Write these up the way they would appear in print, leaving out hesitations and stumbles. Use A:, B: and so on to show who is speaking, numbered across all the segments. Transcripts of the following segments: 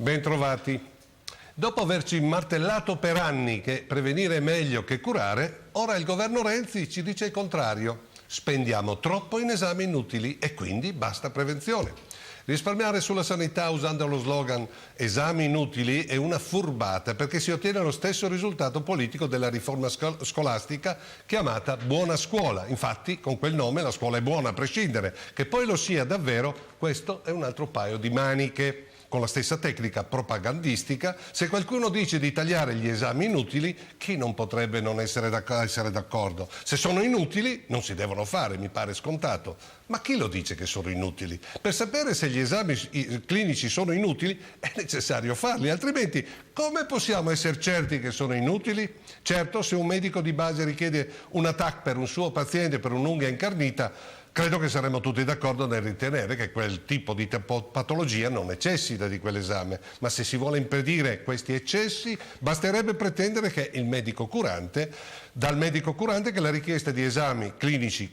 A: bentrovati. Dopo averci martellato per anni che prevenire è meglio che curare, ora il governo Renzi ci dice il contrario. Spendiamo troppo in esami inutili e quindi basta prevenzione. Risparmiare sulla sanità usando lo slogan esami inutili è una furbata, perché si ottiene lo stesso risultato politico della riforma scolastica chiamata buona scuola. Infatti con quel nome la scuola è buona a prescindere. Che poi lo sia davvero, questo è un altro paio di maniche. Con la stessa tecnica propagandistica, se qualcuno dice di tagliare gli esami inutili, chi non potrebbe non essere d'accordo? Se sono inutili non si devono fare, mi pare scontato. Ma chi lo dice che sono inutili? Per sapere se gli esami clinici sono inutili è necessario farli, altrimenti come possiamo essere certi che sono inutili? Certo, se un medico di base richiede una TAC per un suo paziente per un'unghia incarnita, credo che saremmo tutti d'accordo nel ritenere che quel tipo di patologia non necessita di quell'esame, ma se si vuole impedire questi eccessi basterebbe pretendere che dal medico curante che la richiesta di esami clinici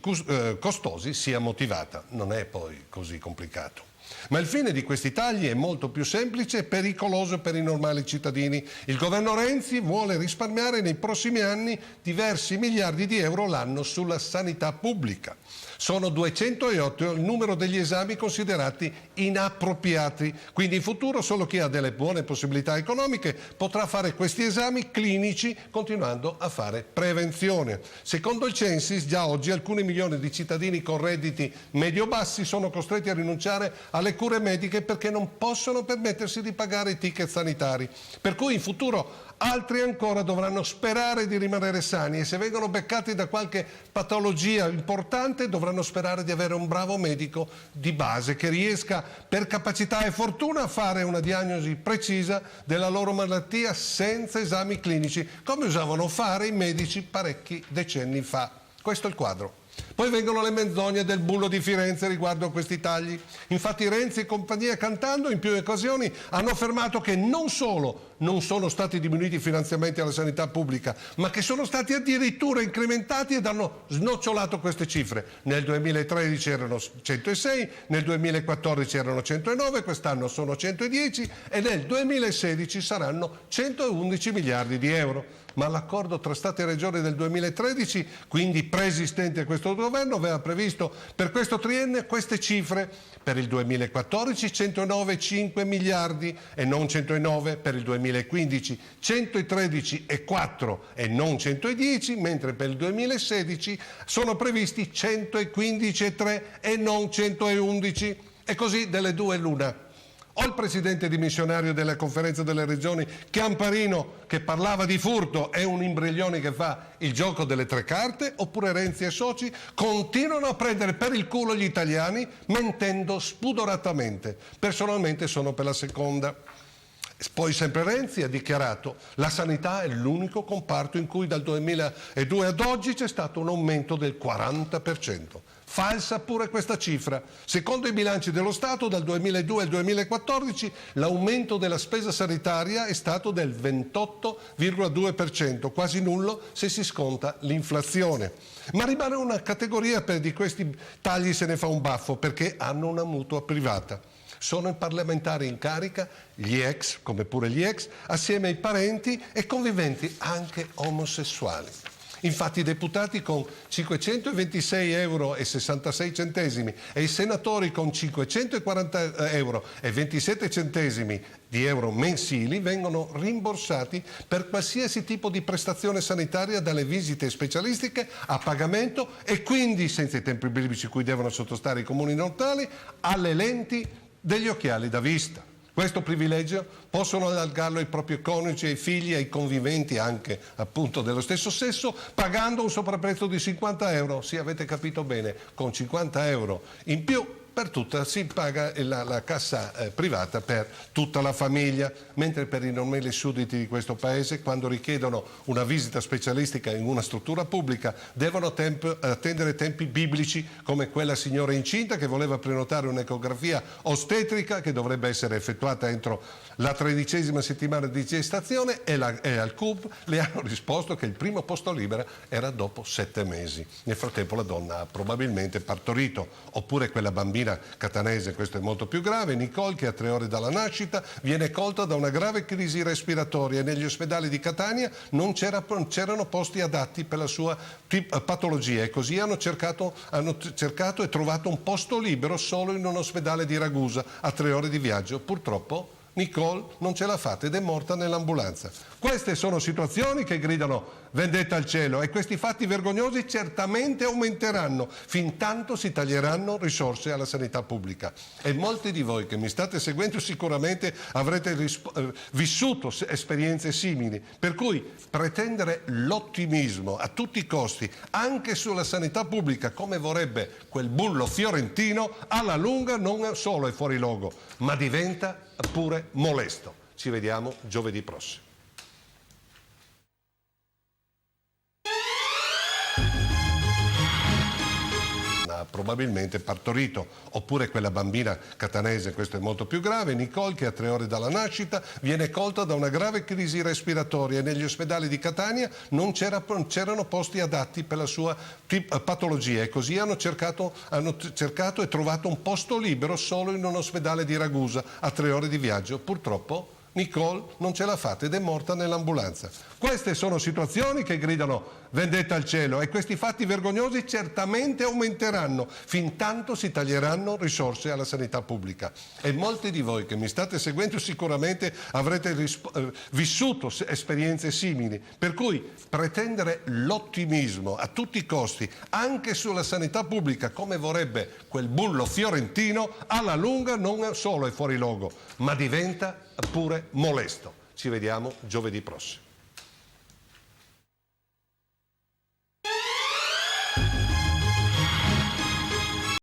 A: costosi sia motivata. Non è poi così complicato. Ma il fine di questi tagli è molto più semplice e pericoloso per i normali cittadini. Il governo Renzi vuole risparmiare nei prossimi anni diversi miliardi di euro l'anno sulla sanità pubblica. Sono 208 il numero degli esami considerati inappropriati, quindi in futuro solo chi ha delle buone possibilità economiche potrà fare questi esami clinici continuando a fare prevenzione. Secondo il Censis, già oggi alcuni milioni di cittadini con redditi medio-bassi sono costretti a rinunciare alle cure mediche perché non possono permettersi di pagare i ticket sanitari. Per cui in futuro altri ancora dovranno sperare di rimanere sani e se vengono beccati da qualche patologia importante dovranno sperare di avere un bravo medico di base che riesca per capacità e fortuna a fare una diagnosi precisa della loro malattia senza esami clinici, come usavano fare i medici parecchi decenni fa. Questo è il quadro. Poi vengono le menzogne del bullo di Firenze riguardo a questi tagli. Infatti Renzi e compagnia cantando in più occasioni hanno affermato che non solo non sono stati diminuiti i finanziamenti alla sanità pubblica, ma che sono stati addirittura incrementati ed hanno snocciolato queste cifre. Nel 2013 erano 106, nel 2014 erano 109, quest'anno sono 110 e nel 2016 saranno 111 miliardi di euro. Ma l'accordo tra Stato e Regioni del 2013, quindi preesistente a questo governo, aveva previsto per questo triennio queste cifre: per il 2014 109,5 miliardi e non 109, per il 2015 113,4 e non 110, mentre per il 2016 sono previsti 115,3 e non 111. E così delle due l'una. O il presidente dimissionario della conferenza delle regioni Chiamparino, che parlava di furto, è un imbriglione che fa il gioco delle tre carte, oppure Renzi e soci continuano a prendere per il culo gli italiani mentendo spudoratamente. Personalmente sono per la seconda. Poi sempre Renzi ha dichiarato: la sanità è l'unico comparto in cui dal 2002 ad oggi c'è stato un aumento del 40%. Falsa pure questa cifra. Secondo i bilanci dello Stato, dal 2002 al 2014 l'aumento della spesa sanitaria è stato del 28,2%, quasi nullo se si sconta l'inflazione. Ma rimane una categoria di questi tagli se ne fa un baffo, perché hanno una mutua privata. Sono i parlamentari in carica, gli ex, come pure gli ex, assieme ai parenti e conviventi anche omosessuali. Infatti i deputati con 526,66 euro e i senatori con 540,27 euro mensili vengono rimborsati per qualsiasi tipo di prestazione sanitaria, dalle visite specialistiche a pagamento e quindi senza i tempi biblici cui devono sottostare i comuni mortali, alle lenti degli occhiali da vista. Questo privilegio possono allargarlo ai propri coniugi, ai figli, ai conviventi anche appunto dello stesso sesso, pagando un sovrapprezzo di 50 euro. Sì, avete capito bene, con 50 euro in più per tutta si paga la cassa privata per tutta la famiglia, mentre per i normali sudditi di questo paese, quando richiedono una visita specialistica in una struttura pubblica, devono attendere tempi biblici, come quella signora incinta che voleva prenotare un'ecografia ostetrica che dovrebbe essere effettuata entro la 13ª settimana di gestazione e al CUP le hanno risposto che il primo posto libero era dopo 7 mesi. Nel frattempo la donna ha probabilmente partorito, oppure quella bambina bambina catanese, questo è molto più grave, Nicole, che a 3 ore dalla nascita viene colta da una grave crisi respiratoria e negli ospedali di Catania non c'erano posti adatti per la sua patologia e così hanno cercato e trovato un posto libero solo in un ospedale di Ragusa a 3 ore di viaggio. Purtroppo Nicole non ce l'ha fatta ed è morta nell'ambulanza. Queste sono situazioni che gridano vendetta al cielo e questi fatti vergognosi certamente aumenteranno fin tanto si taglieranno risorse alla sanità pubblica. E molti di voi che mi state seguendo sicuramente avrete vissuto esperienze simili, per cui pretendere l'ottimismo a tutti i costi anche sulla sanità pubblica, come vorrebbe quel bullo fiorentino, alla lunga non solo è fuori luogo, ma diventa pure molesto. Ci vediamo giovedì prossimo. Probabilmente partorito, oppure quella bambina catanese, questo è molto più grave, Nicole, che a 3 ore dalla nascita viene colta da una grave crisi respiratoria e negli ospedali di Catania non c'erano posti adatti per la sua patologia e così hanno cercato e trovato un posto libero solo in un ospedale di Ragusa a 3 ore di viaggio. Purtroppo Nicole non ce l'ha fatta ed è morta nell'ambulanza. Queste sono situazioni che gridano vendetta al cielo e questi fatti vergognosi certamente aumenteranno fin tanto si taglieranno risorse alla sanità pubblica. E molti di voi che mi state seguendo sicuramente avrete vissuto esperienze simili, per cui pretendere l'ottimismo a tutti i costi anche sulla sanità pubblica, come vorrebbe quel bullo fiorentino, alla lunga non solo è fuori luogo, ma diventa pure molesto. Ci vediamo giovedì prossimo.